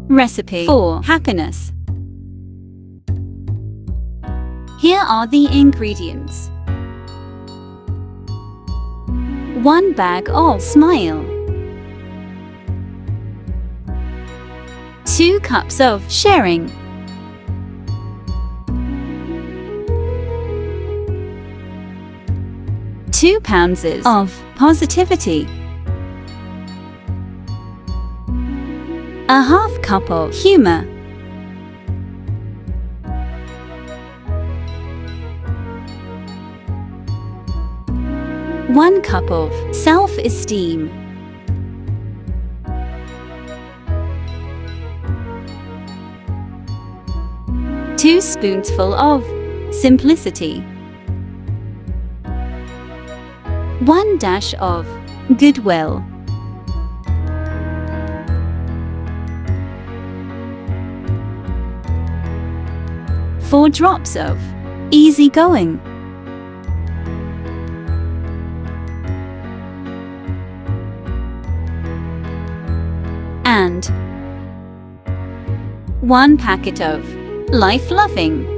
Recipe for happiness. Here are the ingredients. 1 bag of smile. 2 cups of sharing. 2 pounds of positivity. 1/2 cup of humour. 1 cup of self-esteem. 2 spoonsful of simplicity. 1 dash of Goodwill. 4 drops of easygoing. And 1 packet of life-loving.